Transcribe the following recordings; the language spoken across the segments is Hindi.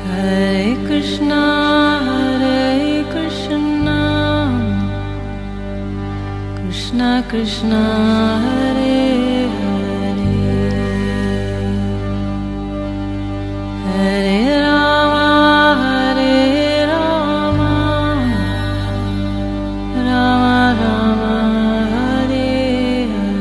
Hare Krishna, Krishna Krishna, Hare Hare, Hare Rama, Rama Rama, Hare Hare।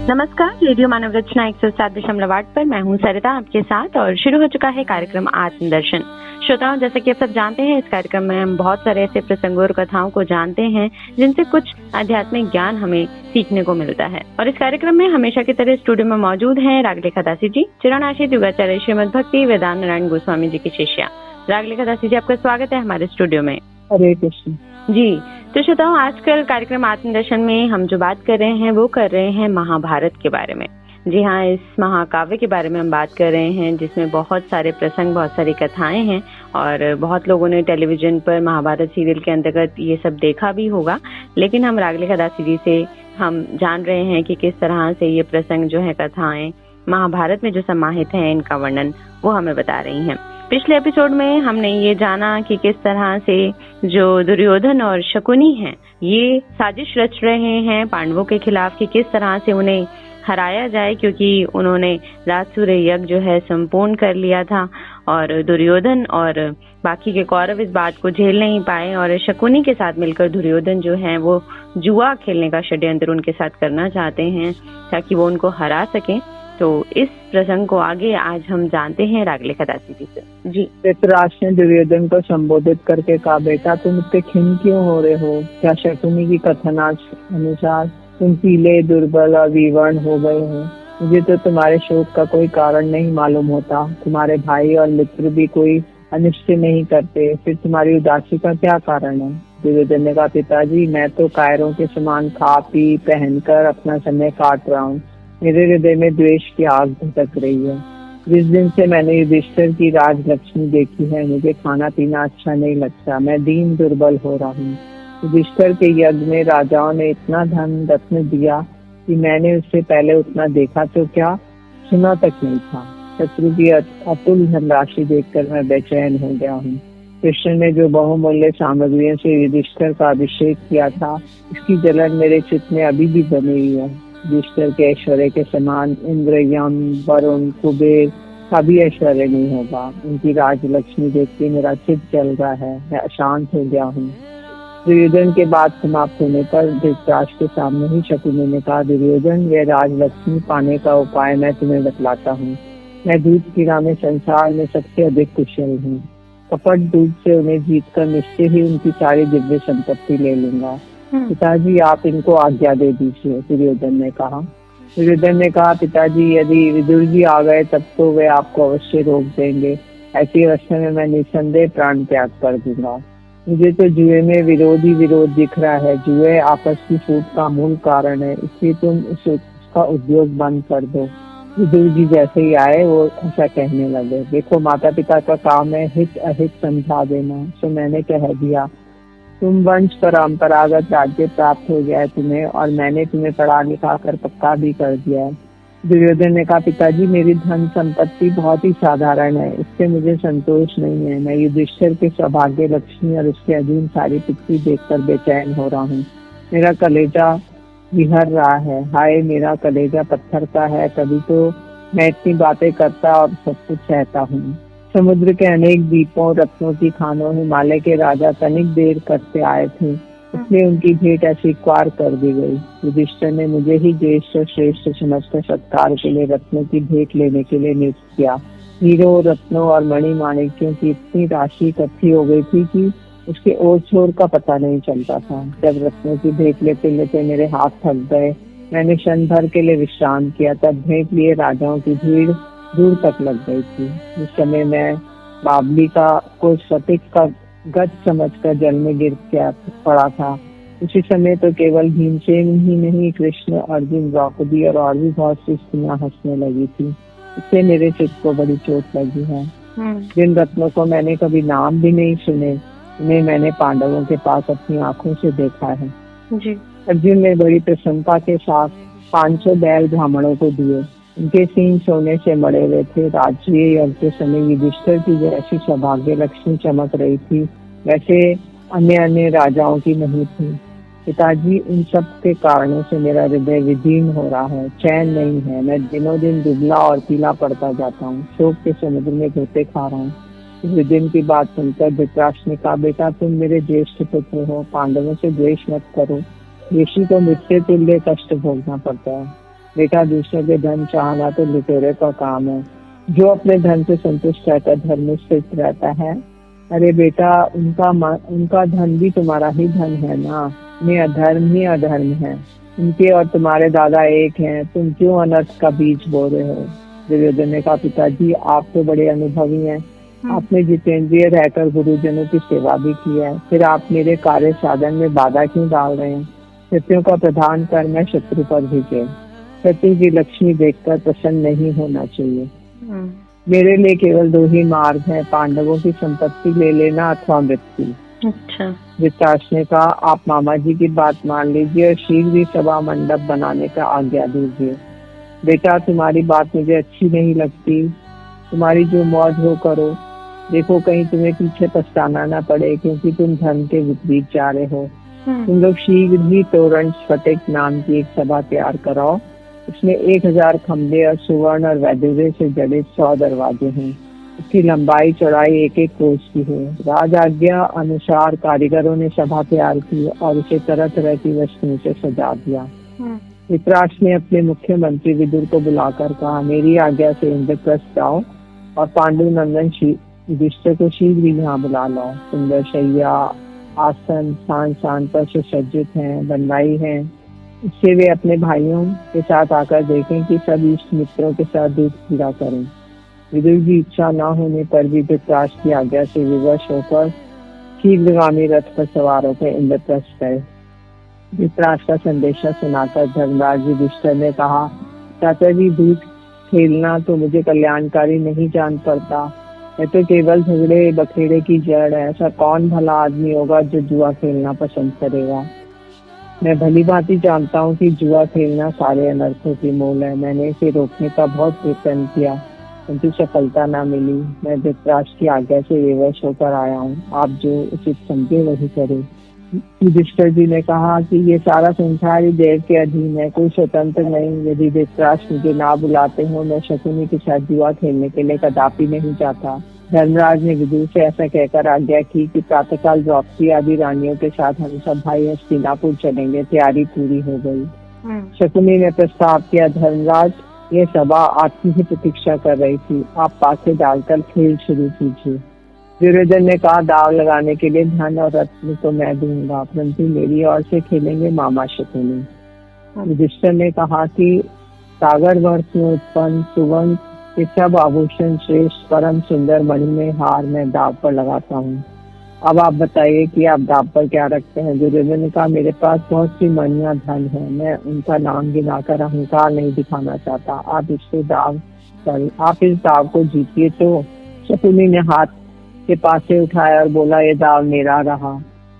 नमस्कार, रेडियो मानव रचना 107.8 पर मैं हूं सरिता आपके साथ और शुरू हो चुका है कार्यक्रम आत्मदर्शन। श्रोताओं, जैसे कि आप सब जानते हैं, इस कार्यक्रम में हम बहुत सारे ऐसे प्रसंगों और कथाओं को जानते हैं जिनसे कुछ आध्यात्मिक ज्ञान हमें सीखने को मिलता है। और इस कार्यक्रम में हमेशा की तरह स्टूडियो में मौजूद हैं रागलेखा दासी जी, चिरानाशित युगाचार्य श्रीमद भक्ति वेदांत नारायण गोस्वामी जी की शिष्या। रागलेखा दासी जी, आपका स्वागत है हमारे स्टूडियो में। हरे कृष्ण जी। तो श्रोताओं, आजकल कार्यक्रम आत्मदर्शन में हम जो बात कर रहे हैं वो कर रहे हैं महाभारत के बारे में। जी हाँ, इस महाकाव्य के बारे में हम बात कर रहे हैं जिसमें बहुत सारे प्रसंग, बहुत सारी कथाएं हैं और बहुत लोगों ने टेलीविजन पर महाभारत सीरियल के अंतर्गत ये सब देखा भी होगा। लेकिन हम रागलेखा दासी जी से हम जान रहे हैं कि किस तरह से ये प्रसंग जो है, कथाएं महाभारत में जो समाहित हैं, इनका वर्णन वो हमें बता रही हैं। पिछले एपिसोड में हमने ये जाना कि किस तरह से जो दुर्योधन और शकुनी हैं, ये साजिश रच रहे हैं पांडवों के खिलाफ कि किस तरह से उन्हें हराया जाए, क्योंकि उन्होंने राजसूय यज्ञ जो है संपूर्ण कर लिया था और दुर्योधन और बाकी के कौरव इस बात को झेल नहीं पाए और शकुनी के साथ मिलकर दुर्योधन जो है वो जुआ खेलने का षड्यंत्र उनके साथ करना चाहते हैं ताकि वो उनको हरा सकें। तो इस प्रसंग को आगे आज हम जानते हैं रागलेखा दासी जी से। जी। धृतराष्ट्र ने दुर्योधन को संबोधित करके कहा, बेटा तुम इतने खिन्न क्यों हो रहे हो? क्या शकुनी की कथनाच अनुसार तुम पीले, दुर्बल और विवर्ण हो गए हो? मुझे तो तुम्हारे शोक का कोई कारण नहीं मालूम होता। तुम्हारे भाई और मित्र भी कोई अनिष्ट नहीं करते, फिर तुम्हारी उदासी का क्या कारण है? दुर्योधन ने कहा, पिताजी मैं तो कायरों के समान खा पी पहनकर अपना समय काट रहा हूँ। मेरे हृदय में द्वेष की आग भड़क रही है। जिस दिन से मैंने युधिष्ठिर की राजलक्ष्मी देखी है, मुझे खाना पीना अच्छा नहीं लगता। मैं दीन दुर्बल हो रहा हूँ। युधिष्ठिर के यज्ञ में राजाओं ने इतना धन रत्न दिया कि मैंने उससे पहले उतना देखा तो क्या, सुना तक नहीं था। शत्रु की अतुल धनराशि देखकर मैं बेचैन हो गया हूँ। कृष्ण ने जो बहुमूल्य सामग्रियों से युधिष्ठिर का अभिषेक किया था, इसकी जलन मेरे चित्त में अभी भी बनी हुई है। युधिष्ठिर के ऐश्वर्य के समान इंद्र, यम, वरुण, कुबेर का भी ऐश्वर्य नहीं होगा। उनकी राजलक्ष्मी देखते मेरा चित्त जल रहा है, मैं अशांत हो गया हूँ। दुर्योधन के बाद समाप्त होने पर धृतराष्ट्र के सामने ही शकुनी ने कहा, दुर्योधन वे राजलक्ष्मी पाने का उपाय मैं तुम्हें बतलाता हूँ। मैं दूध कीड़ा में संसार में सबसे अधिक कुशल हूँ। कपट दूध से उन्हें जीतकर निश्चय ही उनकी सारी दिव्य संपत्ति ले लूंगा। पिताजी आप इनको आज्ञा दे दीजिए, दुर्योधन ने कहा। दुर्योधन ने कहा, पिताजी यदि विदुर जी आ गए तब तो वे आपको अवश्य रोक देंगे। ऐसी अवस्था में मैं निसंदेह प्राण त्याग कर दूंगा। मुझे तो जुए में विरोध ही विरोध दिख रहा है। जुए आपस की फूट का मूल कारण है, इसलिए तुम उसका उद्योग बंद कर दो। विदुर जी जैसे ही आए वो ऐसा कहने लगे, देखो माता पिता का काम है हित अहित समझा देना, सो मैंने कह दिया। तुम वंश परंपरागत राज्य प्राप्त हो गया है तुम्हें और मैंने तुम्हें पढ़ा लिखा कर पक्का भी कर दिया है। दुर्योधन ने कहा, पिताजी मेरी धन संपत्ति बहुत ही साधारण है, इससे मुझे संतोष नहीं है। मैं युधिष्ठिर के सौभाग्य लक्ष्मी और उसके अधीन सारी पृथ्वी देखकर बेचैन हो रहा हूँ। मेरा कलेजा विहर रहा है। हाय मेरा कलेजा पत्थर का है, तभी तो मैं इतनी बातें करता और सब कुछ सहता हूँ। समुद्र के अनेक द्वीपों, रत्नों की खानों, हिमालय के राजा तनिक देर करते आए थे, इसलिए उनकी भेंट अस्वीकार कर दी गई। युधिष्ठिर ने मुझे ही ज्येष्ठ और श्रेष्ठ समझकर सत्कार के लिए रत्नों की भेंट लेने के लिए नियुक्त किया। हीरों, रत्नों और मणि माणिक्यों की इतनी राशि इकट्ठी हो गई थी कि उसके ओर छोर का पता नहीं चलता था। जब रत्नों की भेंट लेते लेते मेरे हाथ थक गए, मैंने क्षण भर के लिए विश्राम किया। तब भेंट लिए राजाओं की भीड़ दूर तक लग गई थी। उस समय मैं बाबली का को सतिक का गज समझकर जल में गिर के पड़ा था। उसी समय तो केवल भीमसेन ही नहीं, कृष्ण, अर्जुन, द्रौपदी और भी बहुत सी स्त्रियां हंसने लगी थी। इससे मेरे चित्त को बड़ी चोट लगी है। जिन रत्नों को मैंने कभी नाम भी नहीं सुने, उन्हें मैंने पांडवों के पास अपनी आंखों से देखा है। जी। अर्जुन ने बड़ी प्रसन्नता के साथ 500 बैल ब्राह्मणों को दिए। उनके सींग सोने से मड़े हुए थे। राज्य यज्ञ के समय युधिष्ठिर की जैसी सौभाग्य लक्ष्मी चमक रही थी, वैसे अन्य अन्य राजाओं की नहीं थी। पिताजी, उन सब के कारणों से मेरा हृदय विदीर्ण हो रहा है, चैन नहीं है। मैं दिनों दिन दुबला और पीला पड़ता जाता हूँ, शोक के समुद्र में घोटे खा रहा हूँ। इस दिन की बात सुनकर धृतराष्ट्र ने कहा, बेटा तुम मेरे ज्येष्ठ पुत्र हो, पांडवों से द्वेष मत करो। ऋषि को मृत्यु तुल्य कष्ट भोगना पड़ता है। बेटा, दूसरों के धन चाहना तो लुटेरे का काम है। जो अपने धन से संतुष्ट रहता धर्म में स्थित रहता है। अरे बेटा, उनका धन भी तुम्हारा ही धन है ना। में अधर्म ही अधर्म है। उनके और तुम्हारे दादा एक हैं, तुम क्यों अनर्थ का बीज बो रहे हो। दुर्योधन ने कहा, पिताजी आप तो बड़े अनुभवी हैं, आपने जितेंद्रिय रहकर गुरुजनों की सेवा भी की है, फिर आप मेरे कार्य साधन में बाधा क्यों डाल रहे हैं। सत्यों का प्रधान कर मैं शत्रु पर भेजे। सत्य की लक्ष्मी देखकर प्रसन्न नहीं होना चाहिए। मेरे लिए केवल दो ही मार्ग है, पांडवों की संपत्ति ले लेना अथवा मृत्यु। अच्छा। धृतराष्ट्र ने कहा, आप मामा जी की बात मान लीजिए और शीघ्र ही सभा मंडप बनाने का आज्ञा दीजिए। बेटा, तुम्हारी बात मुझे अच्छी नहीं लगती, तुम्हारी जो मौज हो करो। देखो कहीं तुम्हें पीछे पछताना ना पड़े, क्योंकि तुम धर्म के विपरीत जा रहे हो। तुम लोग शीघ्र ही तोरण स्फटिक नाम की एक सभा तैयार कराओ। इसमें 1000 खंबे और सुवर्ण और वैदुर्य से जड़े 100 दरवाजे हैं। इसकी लंबाई चौड़ाई 1-1 कोस की है। राज आज्ञा अनुसार कारीगरों ने सभा तैयार की और उसे तरह तरह की वस्तुओं से सजा दिया। धृतराष्ट्र ने अपने मुख्यमंत्री विदुर को बुलाकर कहा, मेरी आज्ञा से इंद्रप्रस्थ जाओ और पांडु नंदन युधिष्ठिर को शीघ्र ही यहाँ बुला लाओ। सुंदर शैया, आसन, शान पर सुसज्जित हैं, बनवाई है। इससे वे अपने भाइयों के साथ आकर देखें कि सब इष्ट मित्रों के साथ दूध पीड़ा करें। विदुर की इच्छा न होने पर भी धृतराष्ट्र की आज्ञा से विवश होकर शीघ्रगामी रथ पर सवार होकर इंद्रप्रस्थ गए। धृतराष्ट्र का संदेशा सुनाकर धर्मराज युधिष्ठिर ने कहा, चाचा जी दूध खेलना तो मुझे कल्याणकारी नहीं जान पड़ता। यह तो केवल झगड़े बखेड़े की जड़ है। ऐसा कौन भला आदमी होगा जो जुआ खेलना पसंद करेगा। मैं भली भांति जानता हूँ कि जुआ खेलना सारे अनर्थों की मूल है। मैंने इसे रोकने का बहुत प्रयत्न किया, किंतु सफलता न मिली। मैं धृतराष्ट्र की आज्ञा से विवश होकर आया हूँ, आप जो उचित समझे वही करें। युधिष्ठिर जी ने कहा कि ये सारा संसार ही देव के अधीन है, कोई स्वतंत्र नहीं। यदि धृतराष्ट्र मुझे ना बुलाते हो, मैं शकुनी के साथ जुआ खेलने के लिए कदापि नहीं जाता। धर्मराज ने विदुर से ऐसा कहकर आज्ञा की कि प्रातःकाल द्रौपदी आदि रानियों के साथ हम सब भाई हस्तिनापुर चलेंगे। तैयारी पूरी हो गई। शकुनी ने प्रस्ताव किया, धर्मराज ये सभा आपकी ही प्रतीक्षा कर रही थी, आप पासे डालकर खेल शुरू कीजिए। दुर्योधन ने कहा, दाव लगाने के लिए धन और रत्न तो मैं दूंगा, परंतु मेरी ओर से खेलेंगे मामा शकुनी। युधिष्ठिर ने कहा कि सागर वर्ष में उत्पन्न सुवर्ण के सब आभूषण श्रेष्ठ परम सुंदर मणिमय हार मैं दाव पर लगाता हूँ। अब आप बताइए कि आप दाव पर क्या रखते हैं। दुर्योधन ने कहा, मेरे पास बहुत सी मणियां धन है, मैं उनका नाम गिनाकर अहंकार नहीं दिखाना चाहता। आप इस दाव को जीतिए। तो शकुनी ने हाथ के पासे उठाया और बोला, ये दाव मेरा रहा।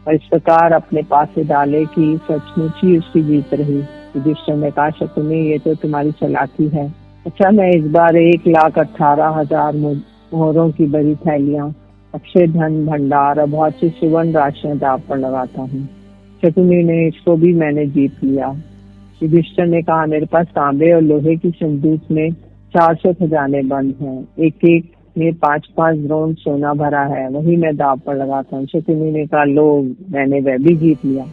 और इस प्रकार अपने पासे डाले कि सचमुच ही उसकी जीत रही। युधिष्ठिर ने कहा, शकुनी ये तो तुम्हारी चालाकी है। अच्छा, मैं इस बार 1,18,000 मोहरों की बड़ी थैलियां, अक्षय धन भंडार और बहुत सी सुवर्ण राशियां दाव पर लगाता हूँ। शकुनी ने इसको भी मैंने जीत लिया। युधिष्ठिर ने कहा, मेरे पास तांबे और लोहे की संदूक में 400 खजाने बंद हैं, एक एक में 5-5 द्रोण सोना भरा है, वही मैं दाव पर लगाता हूँ। शकुनी ने कहा, लो मैंने वह भी जीत लिया।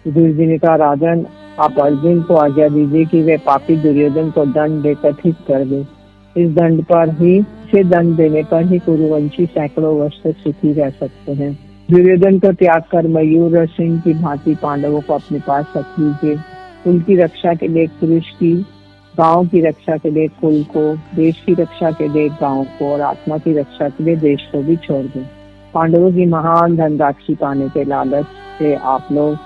युधिष्ठिर जी ने कहा, राजन आप अर्जुन को आज्ञा दीजिए कि वे पापी दुर्योधन को दंड देकर ठीक कर दे। इस दंड देने पर ही कुरुवंशी सैकड़ों वर्ष तक सुखी रह सकते हैं। दुर्योधन को त्याग कर मयूर और सिंह की भांति पांडवों को अपने पास रख लीजिए। कुल की रक्षा के लिए पुरुष की, गांव की रक्षा के लिए कुल को, देश की रक्षा के लिए गांव को और आत्मा की रक्षा के लिए देश को भी छोड़ दें। पांडवों की महान धनराशि पाने के लालच से आप लोग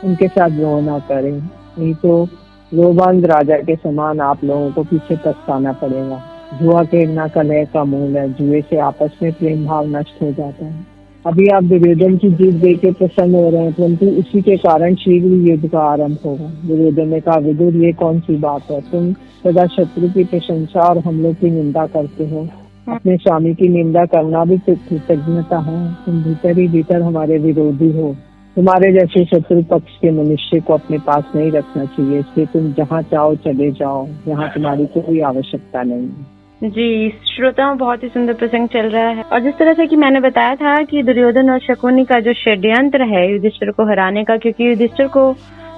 उनके साथ द्रोह न करें, नहीं तो लोभंध राजा के समान आप लोगों को पीछे पछताना पड़ेगा। जुआ खेलना कलह का मूल है, जुए से आपस में प्रेम भाव नष्ट हो जाता है। अभी आप दुर्योधन की जीत देख के प्रसन्न हो रहे हैं, परंतु उसी के कारण शीघ्र युद्ध का आरंभ होगा। दुर्योधन ने कहा, विदुर ये कौन सी बात है, तुम सदा शत्रु की प्रशंसा और हम लोग की निंदा करते हो। अपने स्वामी की निंदा करना भी कृतज्ञता है। तुम भीतर ही भीतर हमारे विरोधी हो। तुम्हारे जैसे शत्रु पक्ष के मनुष्य को अपने पास नहीं रखना चाहिए, इसलिए तुम जहाँ चाहो चले जाओ, यहाँ तुम्हारी कोई आवश्यकता नहीं है। जी श्रोताओं, बहुत ही सुंदर प्रसंग चल रहा है। और जिस तरह से कि मैंने बताया था कि दुर्योधन और शकुनी का जो षड्यंत्र है युधिष्ठिर को हराने का, क्योंकि युधिष्ठिर को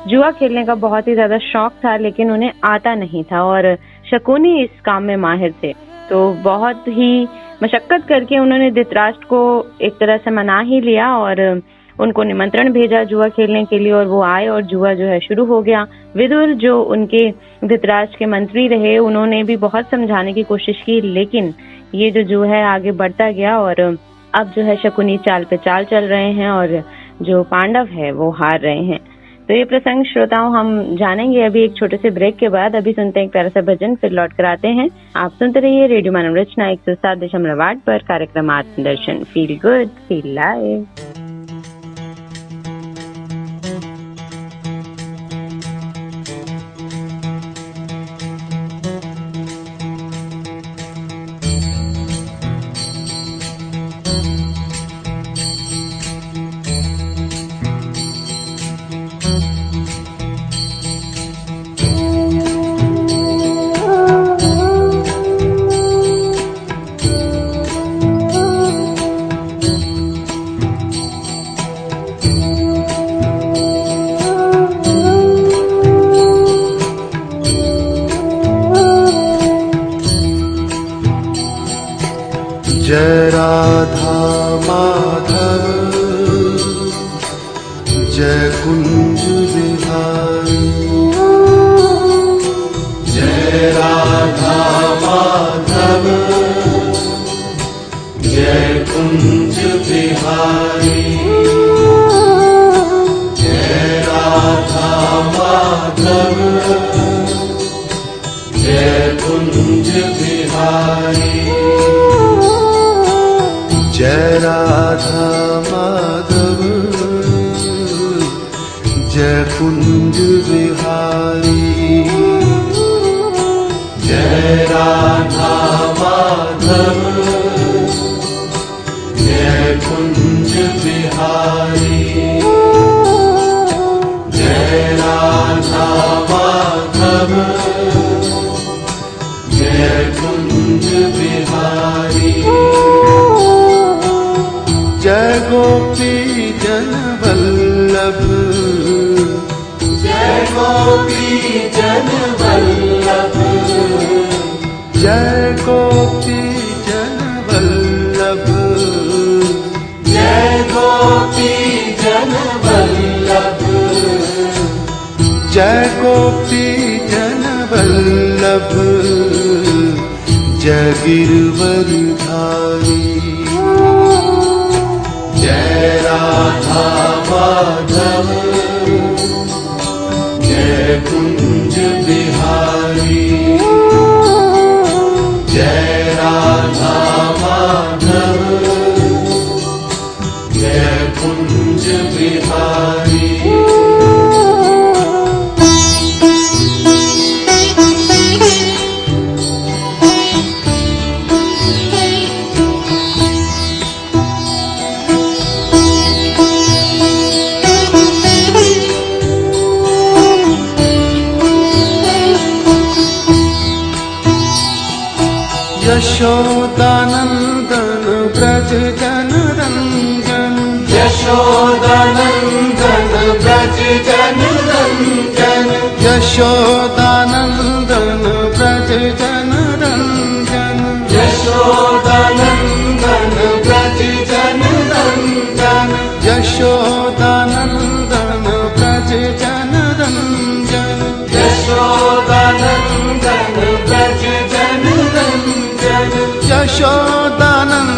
जुआ खेलने का बहुत ही ज्यादा शौक था लेकिन उन्हें आता नहीं था और शकुनी इस काम में माहिर थे, तो बहुत ही मशक्कत करके उन्होंने धृतराष्ट्र को एक तरह से मना ही लिया और उनको निमंत्रण भेजा जुआ खेलने के लिए और वो आए और जुआ जो है शुरू हो गया। विदुर जो उनके धृतराष्ट्र के मंत्री रहे, उन्होंने भी बहुत समझाने की कोशिश की, लेकिन ये जो है आगे बढ़ता गया और अब जो है शकुनी चाल पे चाल चल रहे हैं और जो पांडव है वो हार रहे हैं। तो ये प्रसंग श्रोताओं हम जानेंगे अभी एक छोटे से ब्रेक के बाद। अभी सुनते हैं एक प्यारा सा भजन, फिर लौट कर आते हैं। आप सुनते रहिए रेडियो मानव रचना 107.8 पर कार्यक्रम आत्मदर्शन। Feel good, feel live. जय राधा माधव जय कुंज बिहारी, जय राधा माधव जय कुंज बिहारी, जय राधा माधव जय कुंज बिहारी, जय राधा माधव जय कुंज बिहारी, जय राधा माधव जय कुंज बिहारी, जय राधा माधव जय कुंज बिहारी, जय गोपी जन वल्लभ, जय गोपी जन वल्लभ, जय गोपी जन वल्लभ, जय गोपी जन वल्लभ, जय गोपी जन वल्लभ, जय गिरवरधारी, जय राधा माधव जय कुंज बिहारी, जय राधा माधव जय कुंज बिहारी। यशोदानंदन ब्रज जन रंजन, यशोदानंदन ब्रज जन रंजन, यशोदानंदन ब्रज जन रंजन, यशोदानंदन ब्रज जन रंजन, यशोदानंदन ब्रज जन रंजन, यशोदानंदन ब्रज जन रंजन, यशोदानंदन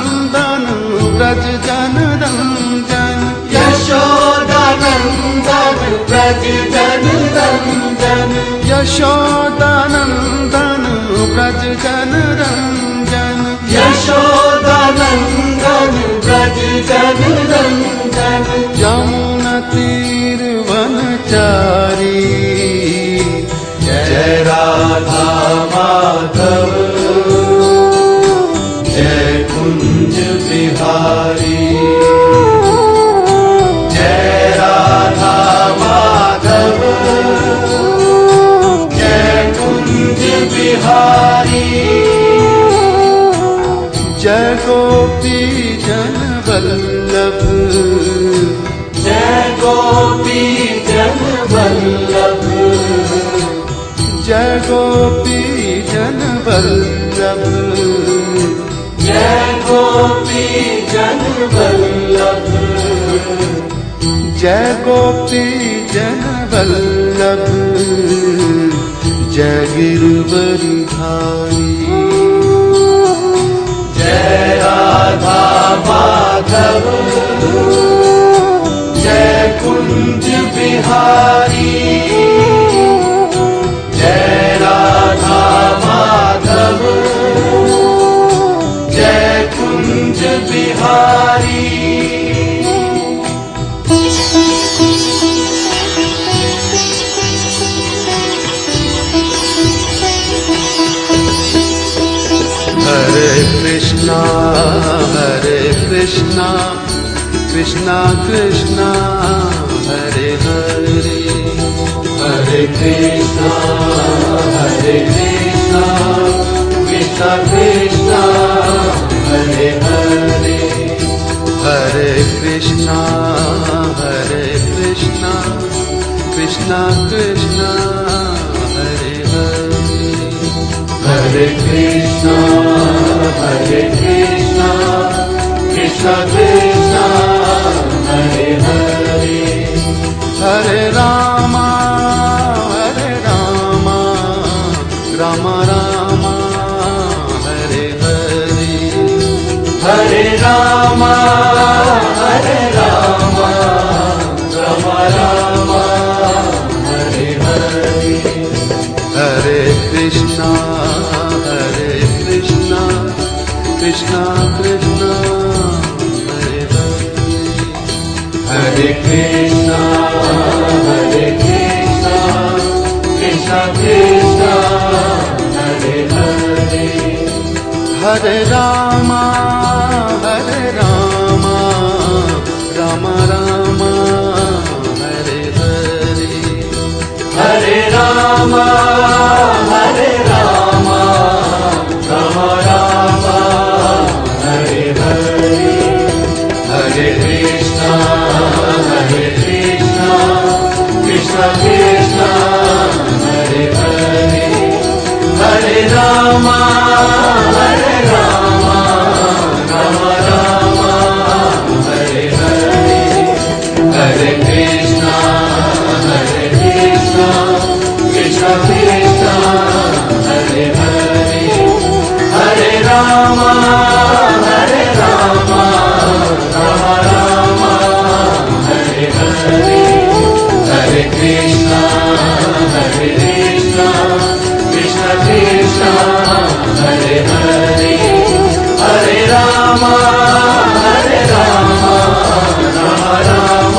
ब्रज जन रंजन, यशोदानंदन ब्रज जन रंजन, यशोदानंदन ब्रज जन रंजन, यशोदानंदन ब्रज जन जय गोपी जन वल्लभ, जय गोपी जन वल्लभ, जय गोपी जन वल्लभ, जय गोपी जन वल्लभ, जय गोपी जन वल्लभ, जय गिरवरधारी, जय राधा माधव, जय कुंज बिहारी, जय राधा माधव, जय कुंज बिहारी। हरे कृष्णा कृष्णा कृष्णा हरे हरे, हरे कृष्णा कृष्णा कृष्णा हरे हरे, हरे कृष्णा कृष्णा कृष्णा हरे हरे, हरे कृष्णा कृष्णा कृष्णा हरे हरे, हरे राम राम राम हरे हरे, हरे राम राम राम हरे हरे, हरे कृष्णा कृष्णा कृष्णा हरे हरे, हरे कृष्णा कृष्णा कृष्णा हरे हरे, हरे राम राम राम हरे हरे, हरे राम राम राम हरे हरे, हरे कृष्णा कृष्णा कृष्णा हरे हरे, हरे राम राम राम हरे हरे, हरे कृष्णा कृष्णा कृष्णा हरे हरे, हरे राम राम हरे हरे, हरे कृष्णा कृष्णा कृष्णा हरे हरे, हरे राम राम राम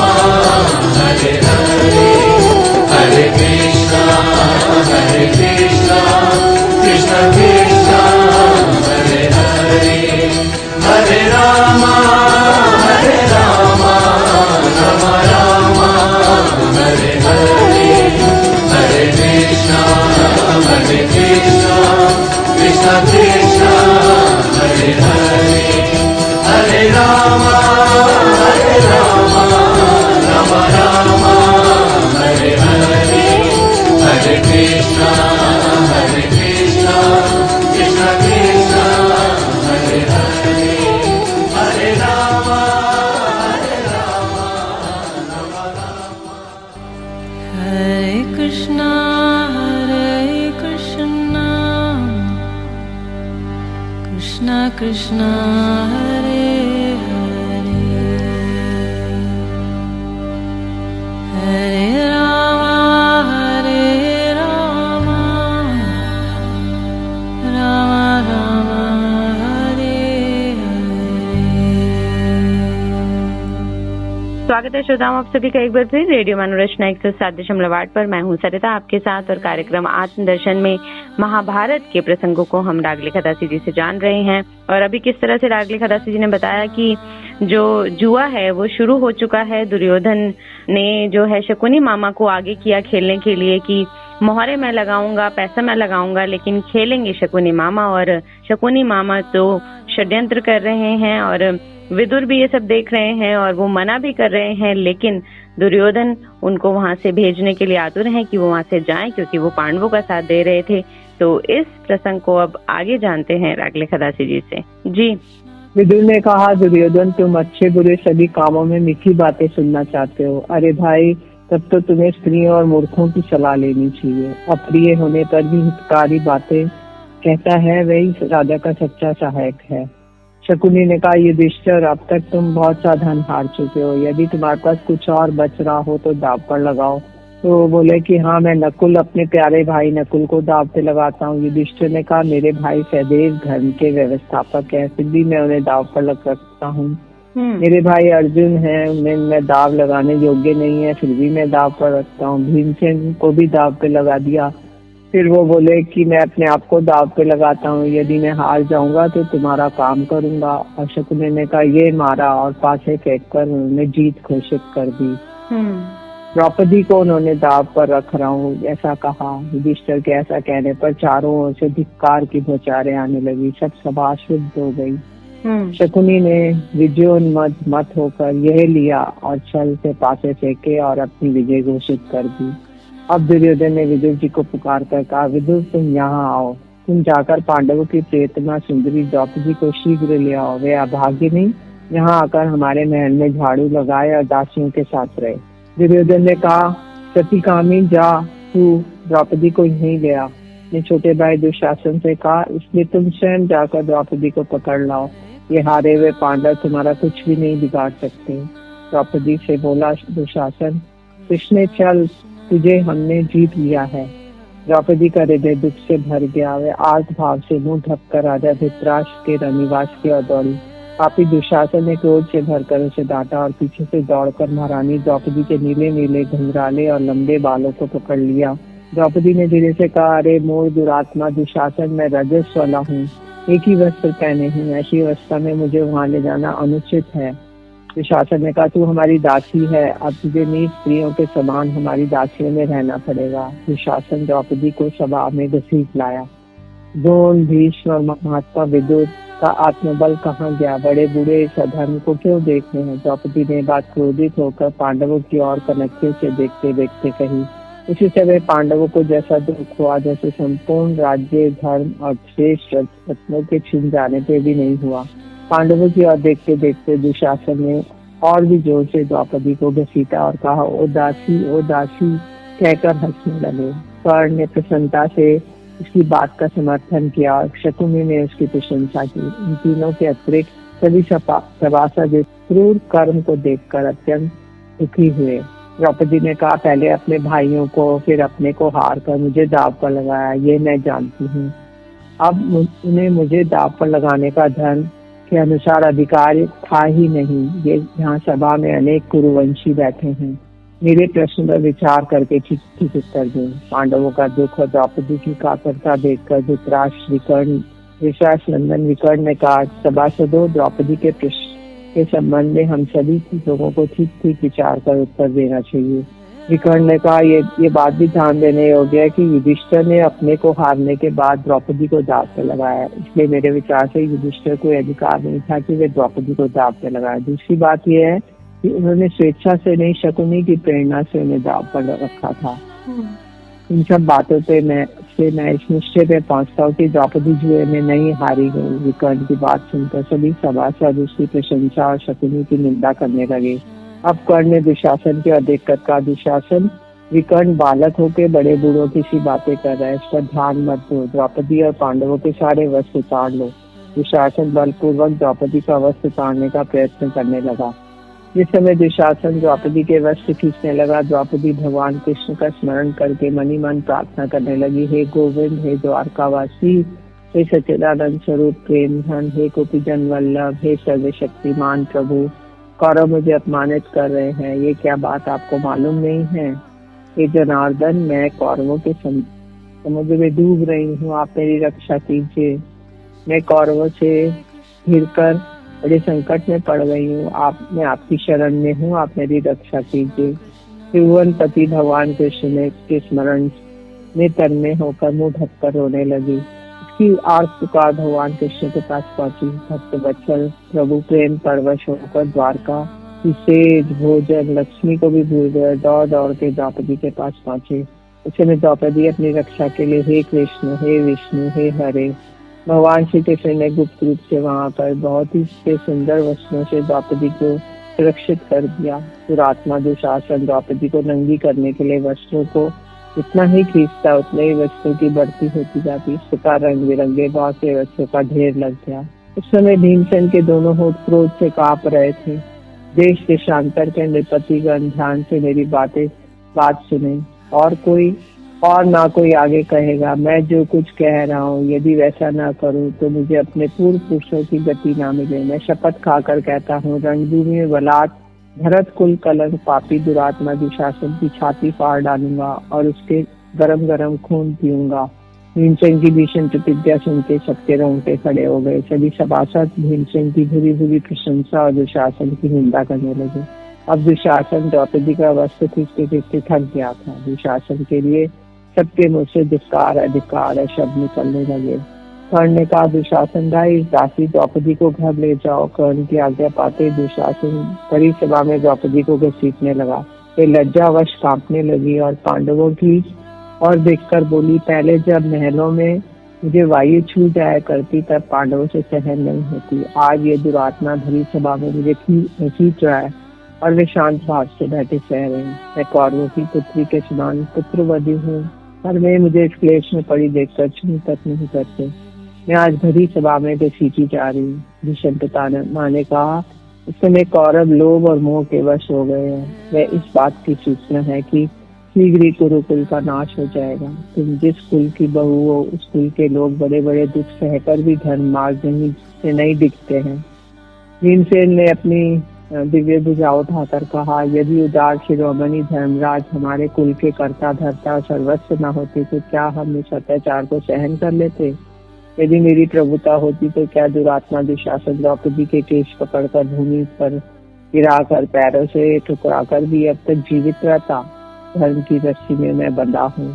हरे हरे, हरे कृष्णा कृष्णा कृष्णा हरे हरे, हरे राम राम राम हरे हरे, हरे कृष्णा कृष्णा कृष्णा हरे हरे, हरे राम राम राम हरे हरे, हरे कृष्णा कृष्णा कृष्णा हरे हरे, हरे Ram Hare Krishna Krishna Krishna Hare Hare, Hare Rama Rama Rama Hare Hare। स्वागत है श्रोताओं आप सभी का एक बार फिर रेडियो मनोरचना 107.8 पर। मैं हूँ सरिता आपके साथ और कार्यक्रम आत्मदर्शन में महाभारत के प्रसंगों को हम रागलिखा दासी जी से जान रहे हैं। और अभी किस तरह से रागलिखा दासी जी ने बताया कि जो जुआ है वो शुरू हो चुका है। दुर्योधन ने जो है शकुनी मामा को आगे किया खेलने के लिए कि मोहरे मैं लगाऊंगा, पैसा मैं लगाऊंगा, लेकिन खेलेंगे शकुनी मामा। और शकुनी मामा तो षड्यंत्र कर रहे हैं और विदुर भी ये सब देख रहे हैं और वो मना भी कर रहे हैं, लेकिन दुर्योधन उनको वहां से भेजने के लिए आतुर हैं कि वो वहां से जाएं, क्योंकि वो पांडवों का साथ दे रहे थे। तो इस प्रसंग को अब आगे जानते हैं रागले खदासी जी से। जी। विदुर ने कहा, दुर्योधन तुम अच्छे बुरे सभी कामों में मीठी बातें सुनना चाहते हो। अरे भाई, तब तो तुम्हें स्त्रियों और मूर्खों की सलाह लेनी चाहिए। अप्रिय होने पर भी हितकारी बातें कहता है, वही राजा का सच्चा सहायक है। शकुनी ने कहा, युधिष्ठिर, अब तक तुम बहुत सा धन हार चुके हो, यदि तुम्हारे पास कुछ और बच रहा हो तो दाव पर लगाओ। तो वो बोले कि हाँ, मैं नकुल, अपने प्यारे भाई नकुल को दाव पे लगाता हूँ। युधिष्ठिर ने कहा, मेरे भाई सदैव धर्म के व्यवस्थापक है, फिर भी मैं उन्हें दाव पर लग सकता हूँ। मेरे भाई अर्जुन है, उन्हें मैं दाव लगाने योग्य नहीं है, फिर भी मैं दाव पर रखता हूँ। भीमसेन को भी दाव पे लगा दिया। फिर वो बोले कि मैं अपने आप को दाव पे लगाता हूँ, यदि मैं हार जाऊंगा तो तुम्हारा काम करूंगा। और शकुनी ने कहा, ये मारा और पासे फेंक कर उन्होंने जीत घोषित कर दी। द्रौपदी को उन्होंने दाव पर रख रहा हूँ ऐसा कहा। युधिष्ठिर के ऐसा कहने पर चारों ओर से धिक्कार की बौछारें आने लगी, सब सभा शुद्ध हो गई। शकुनी ने विजयोन्मद मत होकर यह लिया और छल से पासे फेंके और अपनी विजय घोषित कर दी। अब दुर्योधन ने विदुर जी को पुकार कर कहा, विदुर तुम यहाँ आओ, तुम जाकर पांडवों की प्रियतमा सुंदरी द्रौपदी को शीघ्र ले आओ। वे अभागिनी यहाँ आकर हमारे महल में झाड़ू लगाए और दासियों के साथ रहे। दुर्योधन ने कहा, सतीकामी, जा तू द्रौपदी को यहीं ले आ। ने छोटे भाई दुशासन से कहा, इसलिए तुम स्वयं जाकर द्रौपदी को पकड़ लाओ, ये हारे हुए पांडव तुम्हारा कुछ भी नहीं बिगाड़ सकते। द्रौपदी से बोला दुशासन, कृष्ण चल, तुझे हमने जीत लिया है। द्रौपदी का हृदय दुख से भर गया। वे आर्त भाव से मुंह ढककर राजा धृतराष्ट्र के रनिवास की ओर दौड़ी। पापी दुशासन ने क्रोध से भरकर उसे डांटा और पीछे से दौड़कर महारानी द्रौपदी के नीले नीले घुंघराले और लंबे बालों को पकड़ लिया। द्रौपदी ने धीरे से कहा, अरे मोर दुरात्मा दुशासन, मैं रजस वाला हूँ, एक ही वस्त्र पहने हूँ, ऐसी अवस्था में मुझे वहाँ ले जाना अनुचित है। दुशासन ने कहा, तू हमारी दासी है, अब तुझे नीच स्त्रियों के समान हमारी दासियों में रहना पड़ेगा। दुशासन द्रौपदी को सभा में घसीट लाया। द्रोण, भीष्म और महात्मा विदुर का आत्मबल कहाँ गया? बड़े बूढ़े इस अधर्म को क्यों देख रहे हैं? द्रौपदी ने बात क्रोधित होकर पांडवों की ओर कनखियों से देखते देखते कही। उसी समय पांडवों को जैसा दुख हुआ जैसे संपूर्ण राज्य, धर्म और श्रेष्ठ रत्नों के छिन जाने पे भी नहीं हुआ। पांडवों की ओर देखते देखते दुशासन ने और भी जोर से द्रौपदी को घसीटा और कहा, ओ दासी कहकर हंसने लगे। कर्ण ने प्रसन्नता से उसकी बात का समर्थन किया और शकुनी ने उसकी प्रशंसा की। इन तीनों के अतिरिक्त सभी सभासद क्रूर कर्म को देखकर अत्यंत दुखी हुए। द्रौपदी ने कहा, पहले अपने भाइयों को फिर अपने को हार कर मुझे दाव पर लगाया, ये मैं जानती हूँ। अब उन्हें मुझे दाव पर लगाने का धर्म के अनुसार अधिकार था ही नहीं। ये यहाँ सभा में अनेक कुरुवंशी बैठे हैं, मेरे प्रश्न पर विचार करके ठीक उत्तर दें। पांडवों का दुख और द्रौपदी की कातरता देखकर धृतराष्ट्र विकर्ण विकर्ण ने कहा, सभासदों, द्रौपदी के प्रश्न के संबंध में हम सभी लोगों को ठीक विचार कर उत्तर देना चाहिए। विकर्ण ने कहा, ये बात भी ध्यान देने योग्य है कि युधिष्ठिर ने अपने को हारने के बाद द्रौपदी को दाव पे लगाया, इसलिए मेरे विचार से युधिष्ठिर को अधिकार नहीं था कि वे द्रौपदी को दाव पे लगाए। दूसरी बात यह है कि उन्होंने स्वेच्छा से नहीं, शकुनी की प्रेरणा से उन्हें दाव पर रखा था। इन सब बातों पे मैं इस निश्चय पे पहुंचता हूँ कि द्रौपदी जुए में नहीं हारी गई। विकर्ण की बात सुनकर सभी सभासद उसकी प्रशंसा और शकुनी की निंदा करने लगे। अब कर्ण ने दुशासन की ओर देखकर कहा, दुशासन, विकर्ण बालक होके बड़े बूढ़ों की सी बातें कर रहा है, इस पर ध्यान मत दो। द्रौपदी और पांडवों के सारे वस्त्र उतार लो। दुशासन बलपूर्वक द्रौपदी का वस्त्र उतारने का प्रयत्न करने लगा। जिस समय दुशासन द्रौपदी के वस्त्र खींचने लगा, द्रौपदी भगवान कृष्ण का स्मरण करके मनी मन प्रार्थना करने लगी, हे गोविंद, हे द्वारकावासी, हे सच्चिदानंद स्वरूप प्रेम धन, हे गोपीजन वल्लभ, हे सर्वशक्तिमान प्रभु, कौरव मुझे अपमानित कर रहे हैं, ये क्या बात आपको मालूम नहीं है? हे जनार्दन, मैं कौरवों के समुद्र में डूब रही हूँ, आप मेरी रक्षा कीजिए। मैं कौरवों से घिरकर बड़े संकट में पड़ गई हूँ, मैं आपकी शरण में हूँ, आप मेरी रक्षा कीजिए। त्रिभुवनपति भगवान कृष्ण ने के स्मरण में तन्मय होकर मुंह ढककर रोने लगी। की आर्त पुकार भगवान कृष्ण के पास पहुंची। भक्त वत्सल प्रभु प्रेम परवश होकर द्वारका की सेज भोजन लक्ष्मी को भी भूल गए, दौड़ दौड़ के द्रौपदी के पास पहुंचे। उस समय द्रौपदी अपनी रक्षा के लिए हे कृष्ण, हे विष्णु, हे हरे, भगवान श्री कृष्ण ने गुप्त रूप से वहां पर बहुत ही से सुंदर वस्त्रों से द्रौपदी को सुरक्षित कर दिया। दुरात्मा दुशासन द्रौपदी को नंगी करने के लिए वस्त्रों को जितना ही खींचता उतने ही वस्त्रों की बढ़ती होती जाती। इस प्रकार रंग बिरंगे बहुत से वस्त्रों का ढेर लग गया। उस समय भीमसेन के दोनों होठ क्रोध से कांप रहे थे। देश देशांतर के नृपतिगण ध्यान से मेरी बात सुने, और ना कोई आगे कहेगा। मैं जो कुछ कह रहा हूँ यदि वैसा ना करूँ तो मुझे अपने पूर्व पुरुषों की गति ना मिले। मैं शपथ खाकर कहता हूँ, रणभूमि में बलात् भरत कुल कलंक पापी दुरात्मा दुशासन की छाती फाड़ डालूंगा और उसके गरम गरम खून पीऊंगा। भीमसेन की भीषण प्रतिज्ञा सुनते सबके रोंगटे खड़े हो गए। सभी सभासद भीमसेन की बुरी बुरी प्रशंसा और दुशासन की निंदा करने लगे। अब दुशासन द्रौपदी का वस्त्र खींचते खींचते थक गया था। दुशासन के लिए सबके मुंह से धिक्कार है शब्द निकलने लगे। कर्ण ने कहा, दुशासन भाई, इस दासी द्रौपदी को घर ले जाओ। कर्ण की आज्ञा पाते दुशासन बड़ी सभा में द्रौपदी को घसीटने लगा। वे लज्जावश कांपने लगी और पांडवों की और देखकर बोली, पहले जब महलों में मुझे वायु छू जाया करती तब पांडवों से सहन नहीं होती। आज ये दुरात्मा भरी सभा में मुझे खींच रहा है और वे शांत भाव से बैठे सह रहे हैं। मैं कौरवों की पुत्री के समान पुत्रवधू हूँ, पर वे मुझे इस क्लेश में पड़ी देखकर छू तक नहीं करते। मैं आज भरी सभा में घसीटी जा रही हूँ। भीष्म पितामह ने कहा, इस समय कौरव लोभ और मोह के वश हो गए हैं। वह इस बात की सूचना है कि शीघ्र ही कुरुकुल का नाश हो जाएगा। तुम जिस कुल की बहू हो उस कुल के लोग बड़े बड़े दुख सहकर भी धर्म मार्ग से नहीं दिखते हैं। भीमसेन ने अपनी दिव्य भुजा उठाकर कहा, यदि उदार शिरोमणि धर्मराज हमारे कुल के कर्ता धर्ता सर्वस्व न होते तो क्या हम इस अत्याचार को सहन कर लेते? यदि मेरी प्रभुता होती तो क्या दुरात्मा दुशासन द्रौपदी के केश पकड़कर भूमि पर गिराकर पैरों से ठुकराकर भी अब तक जीवित रहता? धर्म की रस्सी में मैं बंधा हूँ।